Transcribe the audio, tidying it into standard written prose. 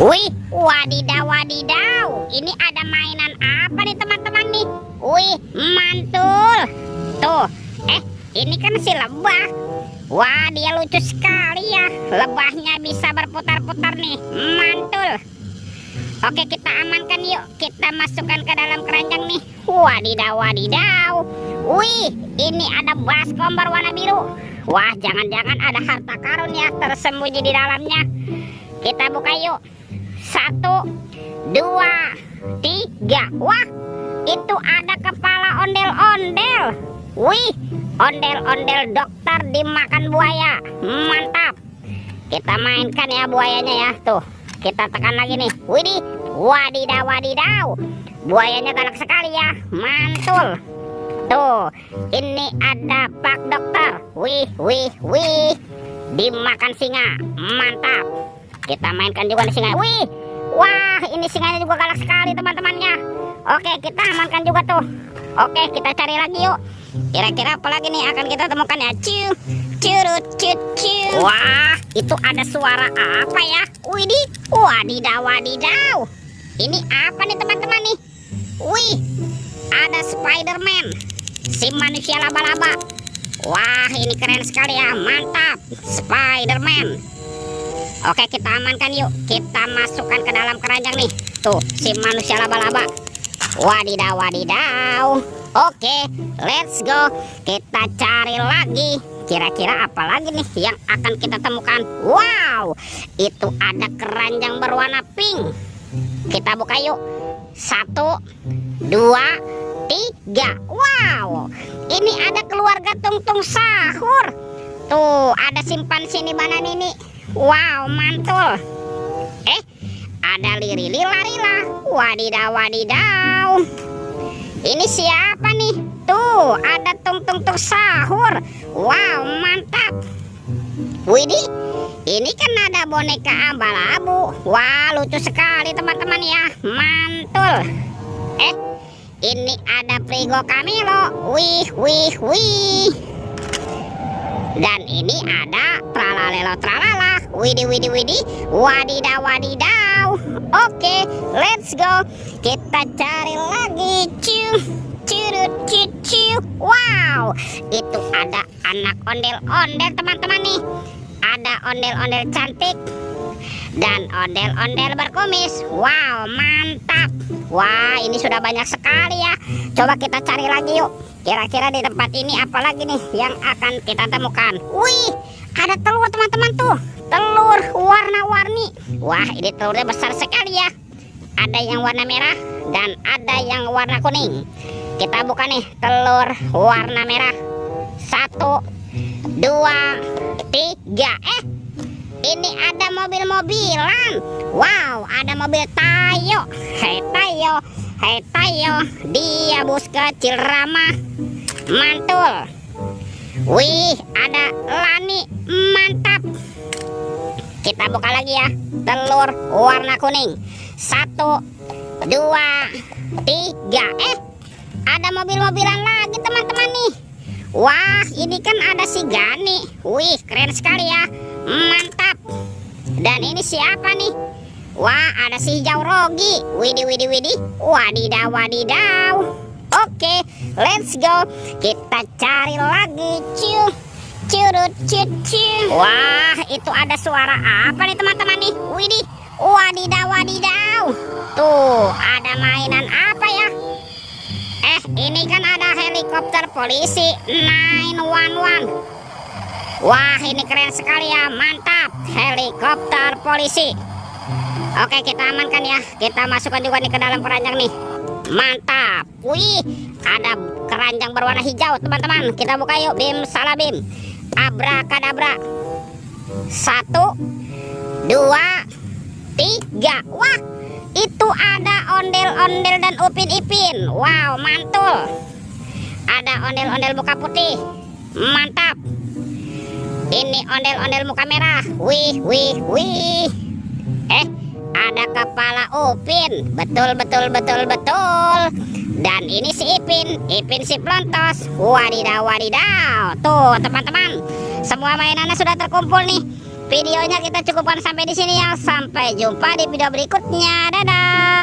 Wih, wadidaw, wadidaw. Ini ada mainan apa nih teman-teman nih? Wih, mantul. Tuh, ini kan si lebah. Wah, dia lucu sekali ya. Lebahnya bisa berputar-putar nih. Mantul. Oke, kita amankan yuk. Kita masukkan ke dalam keranjang nih. Wadidaw, wadidaw. Wih, ini ada baskom berwarna biru. Wah, jangan-jangan ada harta karun ya tersembunyi di dalamnya. Kita buka yuk. 1, 2, 3. Wah, itu ada kepala ondel-ondel. Wih, ondel-ondel dokter dimakan buaya. Mantap. Kita mainkan ya buayanya ya. Tuh, kita tekan lagi nih. Widih, wadidaw, wadidaw. Buayanya galak sekali ya. Mantul. Tuh, ini ada Pak Dokter. Wih, wih, wih. Dimakan singa. Mantap. Kita mainkan juga nih singa. Wih, wah, ini singanya juga galak sekali teman-temannya. Oke, kita amankan juga tuh. Oke, kita cari lagi yuk. Kira-kira apa lagi nih akan kita temukan ya? Ciu, curut, ciu. Wah, itu ada suara apa ya? Widih, wadidaw, wadidaw. Ini apa nih teman-teman nih? Wih, ada Spider-Man, si manusia laba-laba. Wah, ini keren sekali ya. Mantap, Spider-Man. Oke, kita amankan yuk. Kita masukkan ke dalam keranjang nih. Tuh, si manusia laba-laba. Wadidaw, wadidaw. Oke, let's go. Kita cari lagi. Kira-kira apa lagi nih yang akan kita temukan? Wow, itu ada keranjang berwarna pink. Kita buka yuk. 1, 2, 3. Wow, ini ada keluarga Tung-Tung Sahur. Tuh, ada simpan sini mana nih. Wow, mantul. Ada Lili-Lila. Wadidaw, wadidaw. Ini siapa nih? Tuh, ada Tung-Tung Sahur. Wow, mantap. Widih, ini kan ada boneka abal-abu. Wah, lucu sekali teman-teman ya. Mantul. Ini ada Frigo Camilo. Wih, wih, wih. Dan ini ada tralalelo tralala. Widih, widih, widih. Wadidaw, wadidaw. Oke, let's go. Kita cari lagi. Ciu, curut, ciu. Wow, itu ada anak ondel-ondel teman-teman nih. Ada ondel-ondel cantik dan ondel-ondel berkumis. Wow, mantap. Wah, ini sudah banyak sekali ya. Coba kita cari lagi yuk. Kira-kira di tempat ini apa lagi nih yang akan kita temukan? Wih, ada telur teman-teman tuh. Telur warna-warni. Wah, ini telurnya besar sekali ya. Ada yang warna merah dan ada yang warna kuning. Kita buka nih telur warna merah. 1, 2, 3. Ini ada mobil-mobilan. Wow, ada mobil Tayo. Hai Tayo, hai Tayo. Dia bus kecil ramah. Mantul. Wih, ada Lani. Mantap. Kita buka lagi ya. Telur warna kuning. 1, 2, 3. Ada mobil-mobilan lagi teman-teman nih. Wah, ini kan ada si Gani. Wih, keren sekali ya. Mantap. Dan ini siapa nih? Wah, ada si hijau Rogi. Widih, widih, widih. Wadidaw, wadidaw. Oke, let's go. Kita cari lagi. Ciu, curut, ciu. Wah, itu ada suara apa nih teman-teman nih? Widih, wadidaw, wadidaw. Tuh, ada mainan apa ya? Ini kan ada helikopter polisi 911. Wah, ini keren sekali ya. Mantap, helikopter polisi. Oke, kita amankan ya. Kita masukkan juga nih ke dalam keranjang nih. Mantap. Wih, ada keranjang berwarna hijau teman-teman. Kita buka yuk. Bim salah bim. Abrakadabra. 1, 2, 3. Wah, itu ada ondel-ondel dan upin-ipin. Wow, mantul. Ada ondel-ondel muka putih. Mantap. Ini ondel-ondel muka merah. Wih, wih, wih. Ada kepala upin. Betul, betul, betul, betul. Dan ini si Ipin. Ipin si Plontos. Wadidaw, wadidaw. Tuh teman-teman, semua mainannya sudah terkumpul nih. videonya kita cukupkan sampai di sini ya. Sampai jumpa di video berikutnya. Dadah.